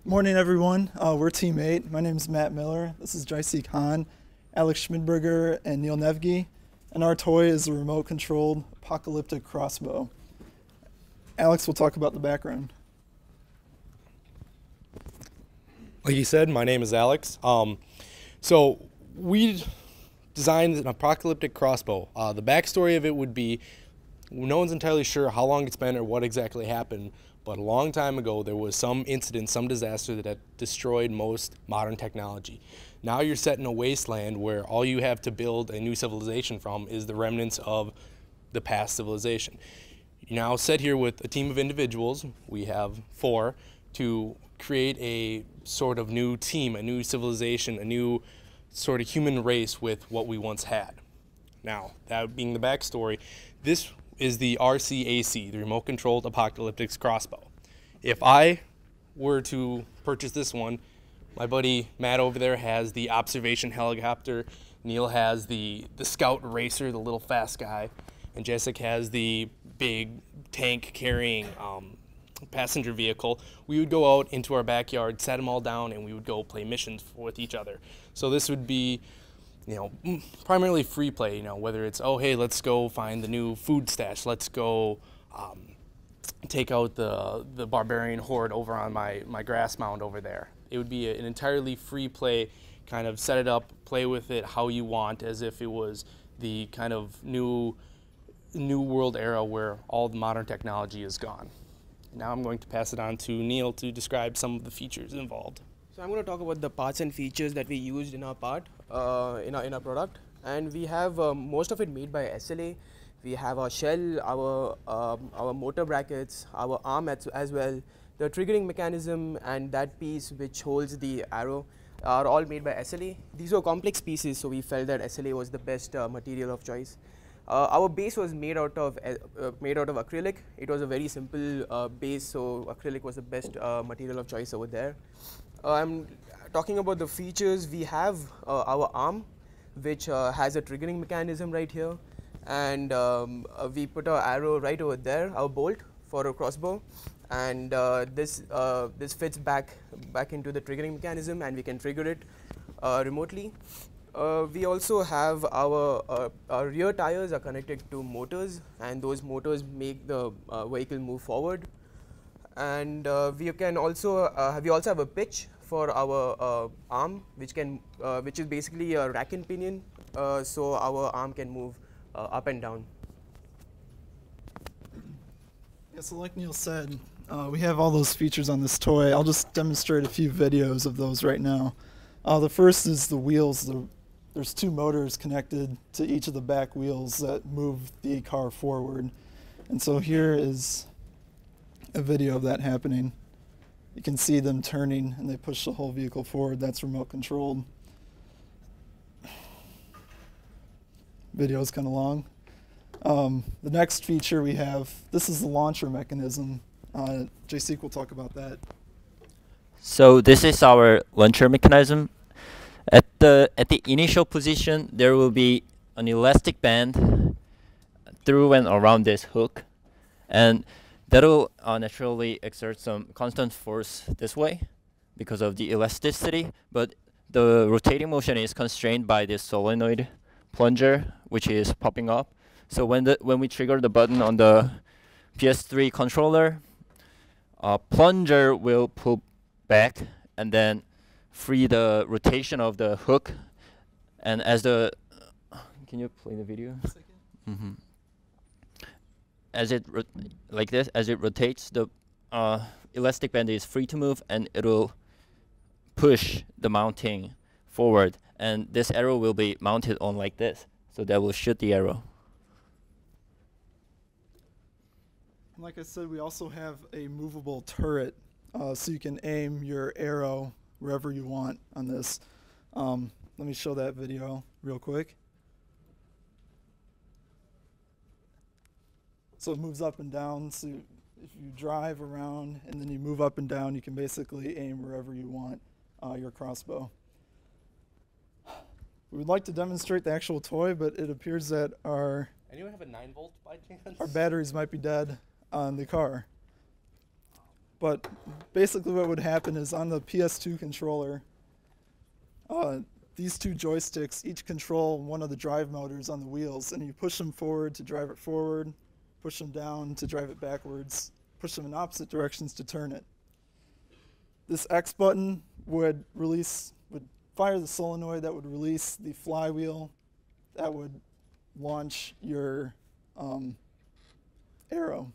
Morning, everyone. We're Team 8. My name is Matt Miller. This is JC Khan, Alex Schmidberger, and Neil Nevge. And our toy is a remote-controlled Apocolyptic Crossbow. Alex will talk about the background. Like you said, my name is Alex. So we designed an Apocolyptic Crossbow. The backstory of it would be, no one's entirely sure how long it's been or what exactly happened, but a long time ago there was some incident, some disaster that had destroyed most modern technology. Now you're set in a wasteland where all you have to build a new civilization from is the remnants of the past civilization. You're now set here with a team of individuals, we have 4, to create a sort of new team, a new civilization, a new sort of human race with what we once had. Now, that being the backstory, this is the RCAC, the Remote Controlled Apocolyptic Crossbow. If I were to purchase this one, my buddy Matt over there has the observation helicopter, Neil has the scout racer, the little fast guy, and Jessica has the big tank carrying passenger vehicle. We would go out into our backyard, set them all down, and we would go play missions with each other. So this would be, primarily free play, whether it's, oh, hey, let's go find the new food stash, let's go take out the barbarian horde over on my grass mound over there. It would be an entirely free play, kind of set it up, play with it how you want, as if it was the kind of new world era where all the modern technology is gone. Now I'm going to pass it on to Neil to describe some of the features involved. So I'm going to talk about the parts and features that we used in our in our product, and we have most of it made by SLA. We have our shell, our motor brackets, our arm as well. The triggering mechanism and that piece which holds the arrow are all made by SLA. These were complex pieces, so we felt that SLA was the best material of choice. Our base was made out of acrylic. It was a very simple base, so acrylic was the best material of choice over there. I'm talking about the features. We have our arm, which has a triggering mechanism right here, and we put our arrow right over there, our bolt for a crossbow, and this fits back into the triggering mechanism, and we can trigger it remotely. We also have our rear tires are connected to motors, and those motors make the vehicle move forward. And we also have a pitch for our arm, which is basically a rack and pinion, so our arm can move up and down. Yeah, so like Neil said, we have all those features on this toy. I'll just demonstrate a few videos of those right now. The first is the wheels. There's 2 motors connected to each of the back wheels that move the car forward. And so here is a video of that happening. You can see them turning and they push the whole vehicle forward. That's remote controlled. Video is kind of long. The next feature we have, this is the launcher mechanism. JC will talk about that. So this is our launcher mechanism. At the initial position, there will be an elastic band through and around this hook, and that'll naturally exert some constant force this way because of the elasticity, but the rotating motion is constrained by this solenoid plunger, which is popping up. So when we trigger the button on the PS3 controller, plunger will pull back and then free the rotation of the hook, and as the can you play the video? Mm-hmm. As it rotates, the elastic band is free to move, and it will push the mounting forward, and this arrow will be mounted on like this, so that will shoot the arrow. Like I said, we also have a movable turret, so you can aim your arrow wherever you want on this. Let me show that video real quick. So it moves up and down, so if you drive around and then you move up and down, you can basically aim wherever you want your crossbow. We would like to demonstrate the actual toy, but it appears that Anyone have a 9-volt by chance? our batteries might be dead on the car. But basically what would happen is on the PS2 controller, these two joysticks each control one of the drive motors on the wheels, and you push them forward to drive it forward, push them down to drive it backwards, push them in opposite directions to turn it. This X button would fire the solenoid that would release the flywheel that would launch your arrow.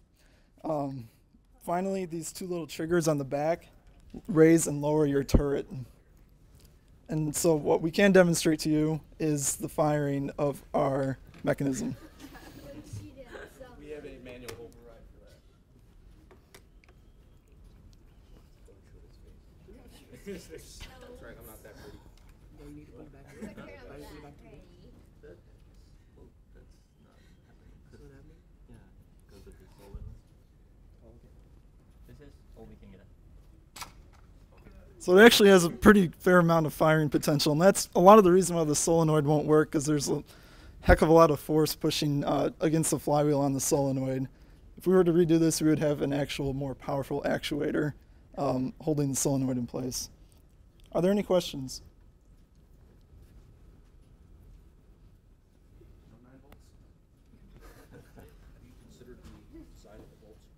Finally, these two little triggers on the back raise and lower your turret. And so what we can demonstrate to you is the firing of our mechanism. We have a manual override for that. That's right, I'm not that pretty. You need to pull back. Look, Pull here, back look, to you. ready? It's not happening. Yeah, because of the solenoid. This is all we can get. So it actually has a pretty fair amount of firing potential, and that's a lot of the reason why the solenoid won't work, because there's a heck of a lot of force pushing against the flywheel on the solenoid. If we were to redo this, we would have an actual more powerful actuator holding the solenoid in place. Are there any questions? No 9 volts? Have you considered the design of the bolts?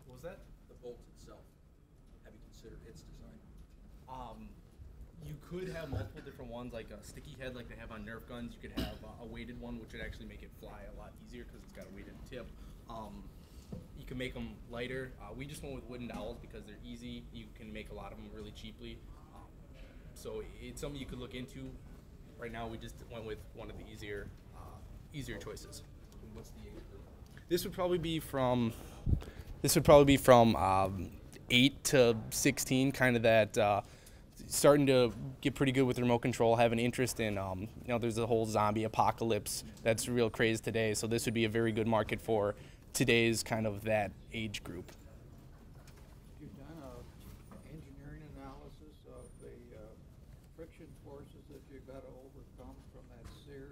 What was that? The bolt itself. Have you considered its design? You could have multiple different ones, like a sticky head like they have on Nerf guns. You could have a weighted one, which would actually make it fly a lot easier because it's got a weighted tip. You can make them lighter. We just went with wooden dowels because they're easy. You can make a lot of them really cheaply. So it's something you could look into. Right now, we just went with one of the easier choices. And what's the age group? This would probably be from 8 to 16, kind of that starting to get pretty good with remote control, have an interest in, there's the whole zombie apocalypse that's real craze today. So this would be a very good market for today's kind of that age group. You've done an engineering analysis of the friction forces that you've got to overcome from that sear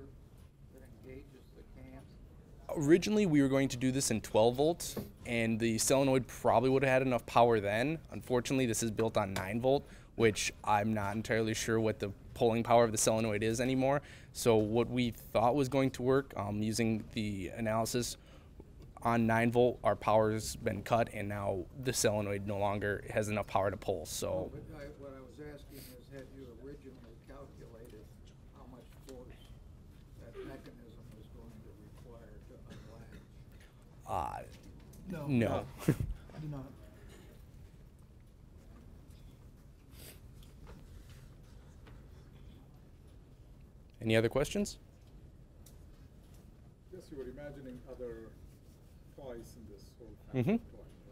that engages the cam? Originally, we were going to do this in 12 volts, and the solenoid probably would have had enough power then. Unfortunately, this is built on 9 volt, which I'm not entirely sure what the pulling power of the solenoid is anymore. So what we thought was going to work, using the analysis on 9 volt, our power's been cut, and now the solenoid no longer has enough power to pull. So. But what I was asking is, had you originally calculated how much force that mechanism was going to require to unlatch? No. I do not. Any other questions? Yes, you were imagining other toys in this whole family of toys,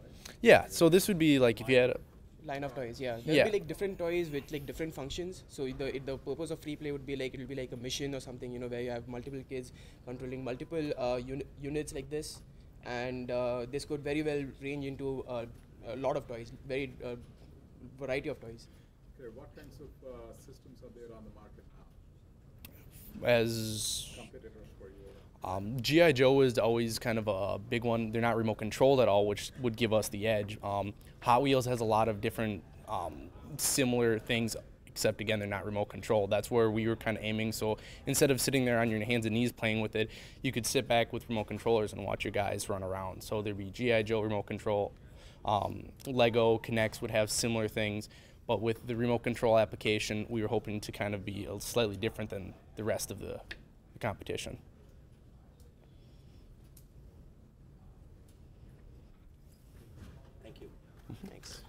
right? Yeah. So this would be like if you had a. Line of toys, yeah. There'll Yeah. be like different toys with like different functions. So the purpose of free play would be like it'll be like a mission or something, where you have multiple kids controlling multiple units like this, and this could very well range into a lot of toys, very variety of toys. Okay, what kinds of systems are there on the market now? As Competitors for you? G.I. Joe is always kind of a big one. They're not remote controlled at all, which would give us the edge. Hot Wheels has a lot of different similar things, except again, they're not remote controlled. That's where we were kind of aiming. So instead of sitting there on your hands and knees playing with it, you could sit back with remote controllers and watch your guys run around. So there'd be G.I. Joe remote control. Lego Connects would have similar things. But with the remote control application, we were hoping to kind of be slightly different than the rest of the competition. Thank you. Thanks.